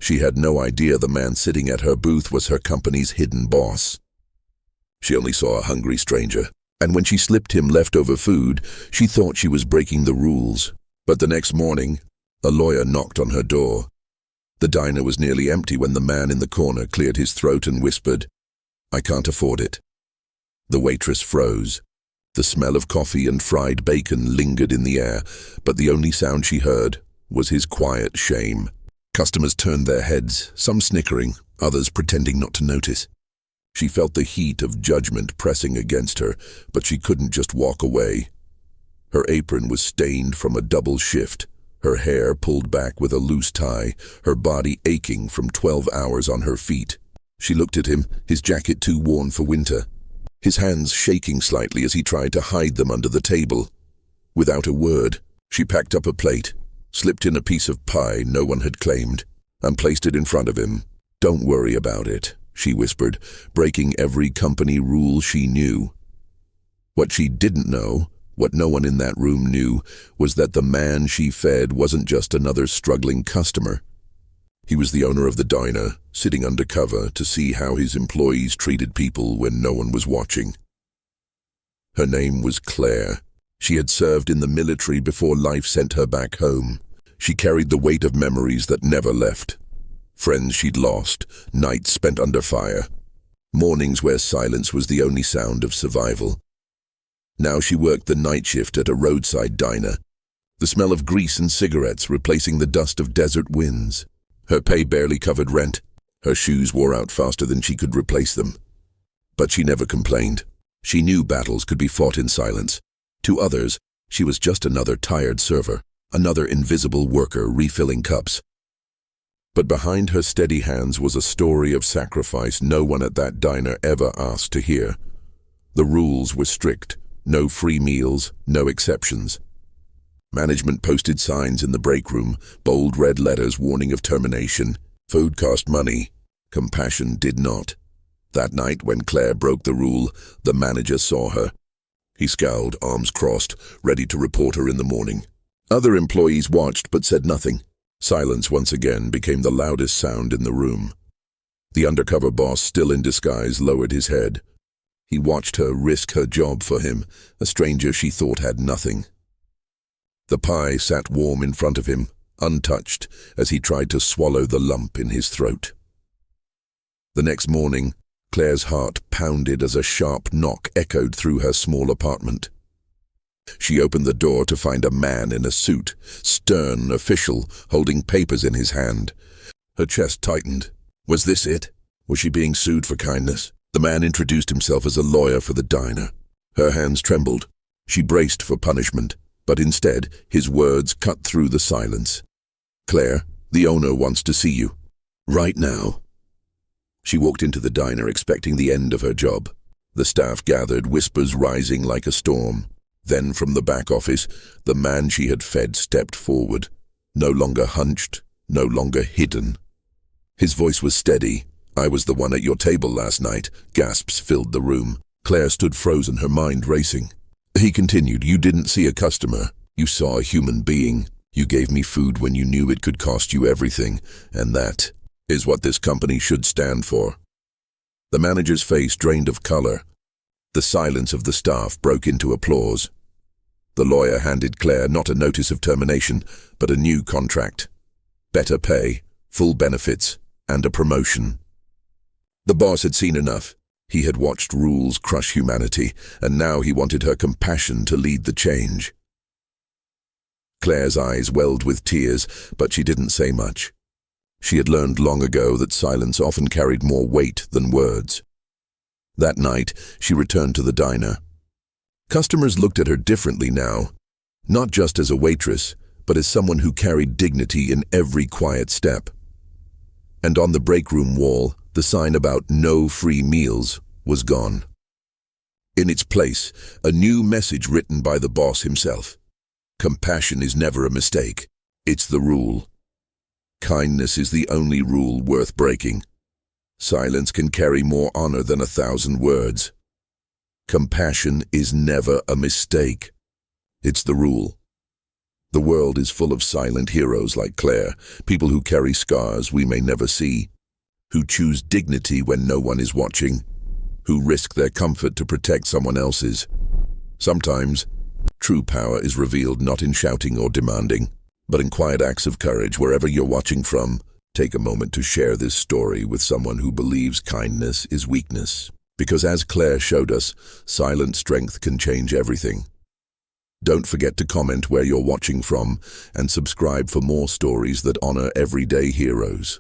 She had no idea the man sitting at her booth was her company's hidden boss. She only saw a hungry stranger, and when she slipped him leftover food, she thought she was breaking the rules. But the next morning, a lawyer knocked on her door. The diner was nearly empty when the man in the corner cleared his throat and whispered, "I can't afford it." The waitress froze. The smell of coffee and fried bacon lingered in the air, but the only sound she heard was his quiet shame. Customers turned their heads, some snickering, others pretending not to notice. She felt the heat of judgment pressing against her, but she couldn't just walk away. Her apron was stained from a double shift, her hair pulled back with a loose tie, her body aching from 12 hours on her feet. She looked at him, his jacket too worn for winter, his hands shaking slightly as he tried to hide them under the table. Without a word, she packed up a plate, slipped in a piece of pie no one had claimed, and placed it in front of him. "Don't worry about it," she whispered, breaking every company rule she knew. What she didn't know, what no one in that room knew, was that the man she fed wasn't just another struggling customer. He was the owner of the diner, sitting undercover to see how his employees treated people when no one was watching. Her name was Claire. She had served in the military before life sent her back home. She carried the weight of memories that never left. Friends she'd lost, nights spent under fire, mornings where silence was the only sound of survival. Now she worked the night shift at a roadside diner, the smell of grease and cigarettes replacing the dust of desert winds. Her pay barely covered rent. Her shoes wore out faster than she could replace them. But she never complained. She knew battles could be fought in silence. To others, she was just another tired server, another invisible worker refilling cups. But behind her steady hands was a story of sacrifice no one at that diner ever asked to hear. The rules were strict. No free meals, no exceptions. Management posted signs in the break room, bold red letters warning of termination. Food cost money. Compassion did not. That night, when Claire broke the rule, the manager saw her. He scowled, arms crossed, ready to report her in the morning. Other employees watched but said nothing. Silence once again became the loudest sound in the room. The undercover boss, still in disguise, lowered his head. He watched her risk her job for him, a stranger she thought had nothing. The pie sat warm in front of him, untouched, as he tried to swallow the lump in his throat. The next morning, Claire's heart pounded as a sharp knock echoed through her small apartment. She opened the door to find a man in a suit, stern, official, holding papers in his hand. Her chest tightened. Was this it? Was she being sued for kindness? The man introduced himself as a lawyer for the diner. Her hands trembled. She braced for punishment, but instead, his words cut through the silence. "Claire, the owner wants to see you. Right now." She walked into the diner expecting the end of her job. The staff gathered, whispers rising like a storm. Then from the back office, the man she had fed stepped forward, no longer hunched, no longer hidden. His voice was steady. "I was the one at your table last night." Gasps filled the room. Claire stood frozen, her mind racing. He continued, "You didn't see a customer. You saw a human being. You gave me food when you knew it could cost you everything, and that is what this company should stand for." The manager's face drained of color. The silence of the staff broke into applause. The lawyer handed Claire not a notice of termination, but a new contract. Better pay, full benefits, and a promotion. The boss had seen enough. He had watched rules crush humanity, and now he wanted her compassion to lead the change. Claire's eyes welled with tears, but she didn't say much. She had learned long ago that silence often carried more weight than words. That night, she returned to the diner. Customers looked at her differently now, not just as a waitress, but as someone who carried dignity in every quiet step. And on the break room wall, the sign about no free meals was gone. In its place, a new message written by the boss himself. Compassion is never a mistake. It's the rule. Kindness is the only rule worth breaking. Silence can carry more honor than 1,000 words. Compassion is never a mistake. It's the rule. The world is full of silent heroes like Claire, people who carry scars we may never see, who choose dignity when no one is watching, who risk their comfort to protect someone else's. Sometimes, true power is revealed not in shouting or demanding, but in quiet acts of courage. Wherever you're watching from, take a moment to share this story with someone who believes kindness is weakness. Because as Claire showed us, silent strength can change everything. Don't forget to comment where you're watching from and subscribe for more stories that honor everyday heroes.